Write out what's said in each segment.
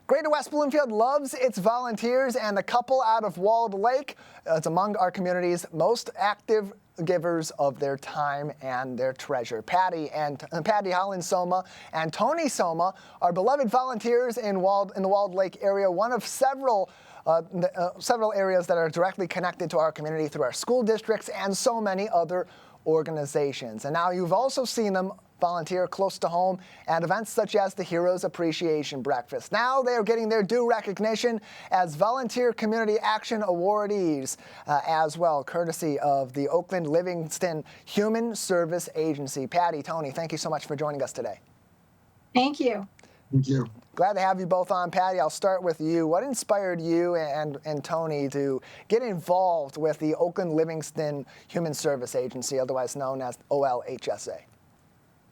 Greater West Bloomfield loves its volunteers, and the couple out of Walled Lake is among our community's most active givers of their time and their treasure. Patty Holland-Soma and Tony Soma are beloved volunteers in the Walled Lake area, one of several areas that are directly connected to our community through our school districts and so many other organizations. And now you've also seen them volunteer close to home at events such as the Heroes Appreciation Breakfast. Now they are getting their due recognition as Volunteer Community Action Awardees as well, courtesy of the Oakland Livingston Human Service Agency. Patty, Tony, thank you so much for joining us today. Thank you. Thank you. Glad to have you both on. Patty, I'll start with you. What inspired you and Tony to get involved with the Oakland Livingston Human Service Agency, otherwise known as OLHSA?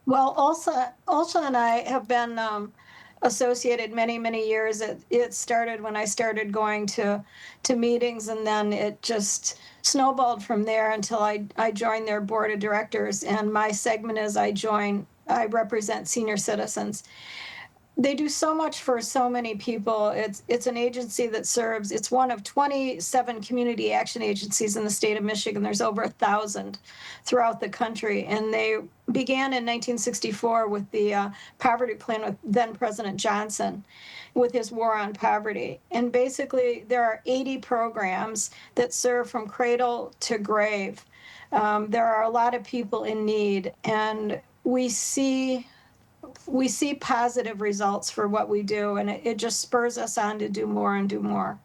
Well, Ulsa and I have been associated many years. It started when I started going to meetings, and then it just snowballed from there until I joined their board of directors. And my segment is I represent senior citizens. They do so much for so many people. It's an agency that serves, it's one of 27 community action agencies in the state of Michigan. There's over 1,000 throughout the country. And they began in 1964 with the poverty plan with then President Johnson, with his war on poverty. And basically there are 80 programs that serve from cradle to grave. There are a lot of people in need, and we see positive results for what we do, and it just spurs us on to do more and do more.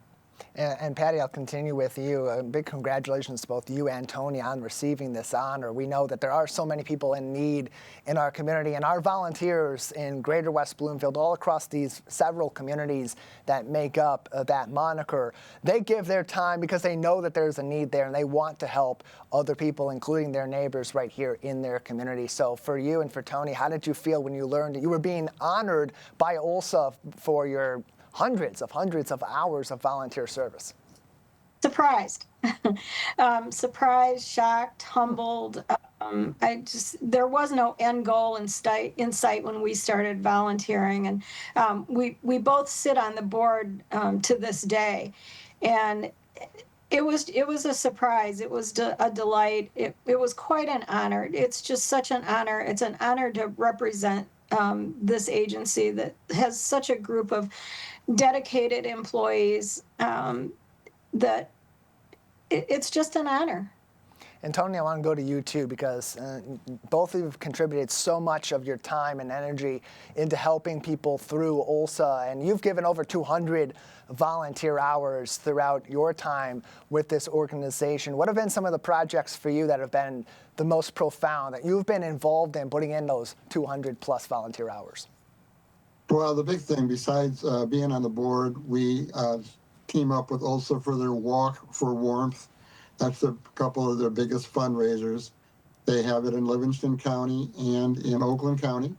And Patty, I'll continue with you. A big congratulations to both you and Tony on receiving this honor. We know that there are so many people in need in our community, and our volunteers in Greater West Bloomfield, all across these several communities that make up that moniker, they give their time because they know that there's a need there, and they want to help other people, including their neighbors right here in their community. So for you and for Tony, how did you feel when you learned that you were being honored by OLSA for your hundreds of hours of volunteer service? Surprised. Surprised, shocked, humbled. There was no end goal in sight when we started volunteering. And we both sit on the board to this day. And it was a surprise. It was a delight. It was quite an honor. It's just such an honor. It's an honor to represent this agency that has such a group of dedicated employees that it's just an honor. And Tony, I want to go to you too, because both of you have contributed so much of your time and energy into helping people through OLSA, and you've given over 200 volunteer hours throughout your time with this organization. What have been some of the projects for you that have been the most profound that you've been involved in putting in those 200 plus volunteer hours? Well, the big thing, besides being on the board, we team up with OLSA for their Walk for Warmth. That's a couple of their biggest fundraisers. They have it in Livingston County and in Oakland County.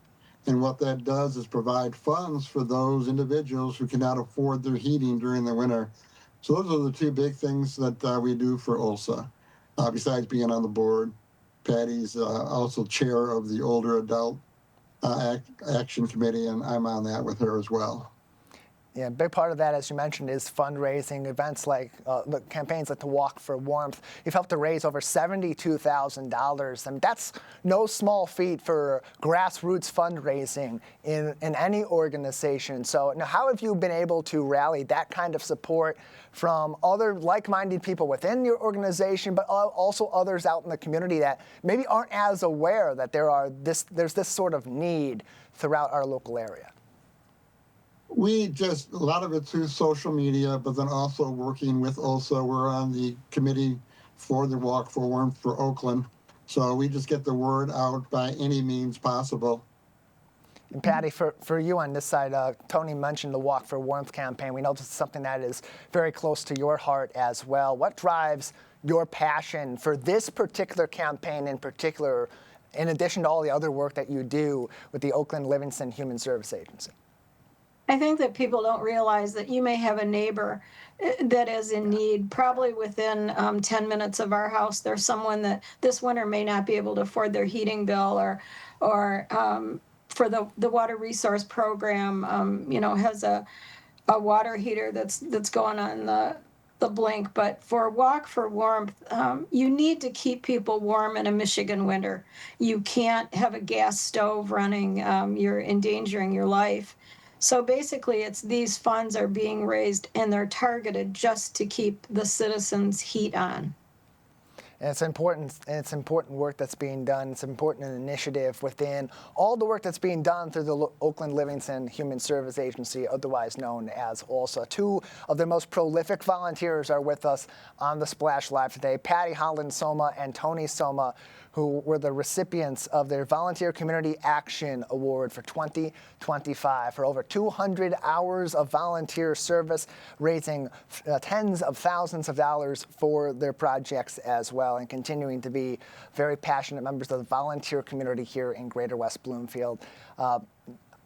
And what that does is provide funds for those individuals who cannot afford their heating during the winter. So those are the two big things that we do for OLSA. Besides being on the board, Patty's also chair of the Older Adult Action Committee, and I'm on that with her as well. Yeah, a big part of that, as you mentioned, is fundraising, events like the campaigns like the Walk for Warmth. You've helped to raise over $72,000. I mean, that's no small feat for grassroots fundraising in any organization. So now, how have you been able to rally that kind of support from other like-minded people within your organization, but also others out in the community that maybe aren't as aware that there's this sort of need throughout our local area? A lot of it through social media, but then also working with OLSA. We're on the committee for the Walk for Warmth for Oakland. So we just get the word out by any means possible. And Patty, for you on this side, Tony mentioned the Walk for Warmth campaign. We know this is something that is very close to your heart as well. What drives your passion for this particular campaign in particular, in addition to all the other work that you do with the Oakland Livingston Human Service Agency? I think that people don't realize that you may have a neighbor that is in need. Probably within 10 minutes of our house, there's someone that this winter may not be able to afford their heating bill, or for the water resource program, has a a water heater that's going on the blink. But for Walk for Warmth, you need to keep people warm in a Michigan winter. You can't have a gas stove running. You're endangering your life. So basically, it's these funds are being raised and they're targeted just to keep the citizens' heat on. And it's important work that's being done. It's an important initiative within all the work that's being done through the Oakland Livingston Human Service Agency, otherwise known as OLSA. Two of their most prolific volunteers are with us on the Splash Live today, Patty Holland-Soma and Tony Soma, who were the recipients of their Volunteer Community Action Award for 2025 for over 200 hours of volunteer service, raising tens of thousands of dollars for their projects as well, and continuing to be very passionate members of the volunteer community here in Greater West Bloomfield.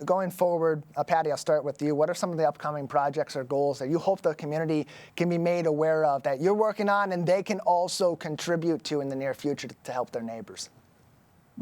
Going forward, Patty, I'll start with you. What are some of the upcoming projects or goals that you hope the community can be made aware of that you're working on and they can also contribute to in the near future to help their neighbors?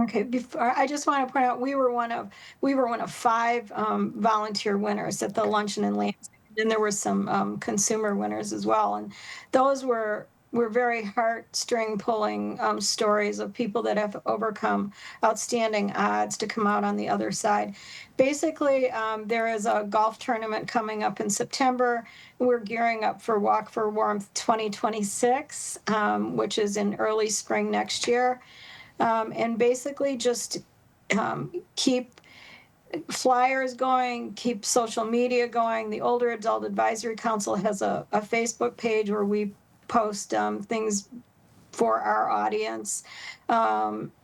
Okay, I just want to point out we were one of 5 volunteer winners at the luncheon in Lansing. And there were some consumer winners as well, and those were very heartstring pulling stories of people that have overcome outstanding odds to come out on the other side. Basically, there is a golf tournament coming up in September. We're gearing up for Walk for Warmth 2026, which is in early spring next year. And basically just keep flyers going, keep social media going. The Older Adult Advisory Council has a Facebook page where we post things for our audience.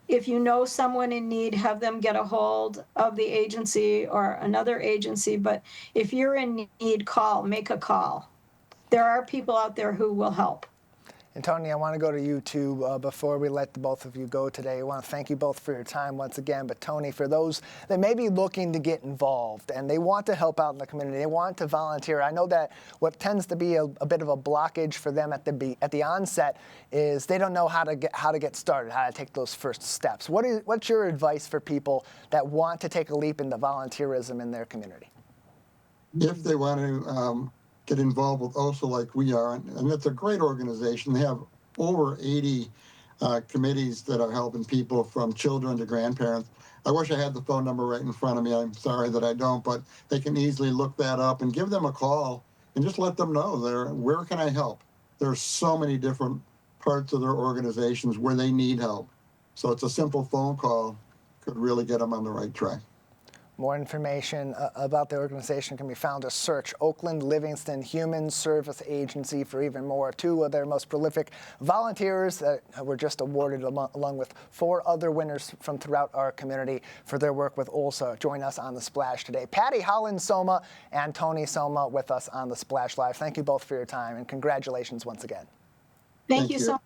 If you know someone in need, have them get a hold of the agency or another agency. But if you're in need, make a call. There are people out there who will help. And Tony, I want to go to you too before we let the both of you go today. I want to thank you both for your time once again. But Tony, for those that may be looking to get involved and they want to help out in the community, they want to volunteer. I know that what tends to be a bit of a blockage for them at the onset is they don't know how to get started, how to take those first steps. What's your advice for people that want to take a leap into volunteerism in their community? If they want to get involved with OSA like we are, and it's a great organization. They have over 80 committees that are helping people from children to grandparents. I wish I had the phone number right in front of me. I'm sorry that I don't, but they can easily look that up and give them a call and just let them know where can I help? There's so many different parts of their organizations where they need help. So it's a simple phone call could really get them on the right track. More information about the organization can be found to search Oakland Livingston Human Service Agency for even more. 2 of their most prolific volunteers that were just awarded along with 4 other winners from throughout our community for their work with OLSA. Join us on The Splash today. Patty Holland-Soma and Tony Soma with us on The Splash Live. Thank you both for your time and congratulations once again. Thank you so much.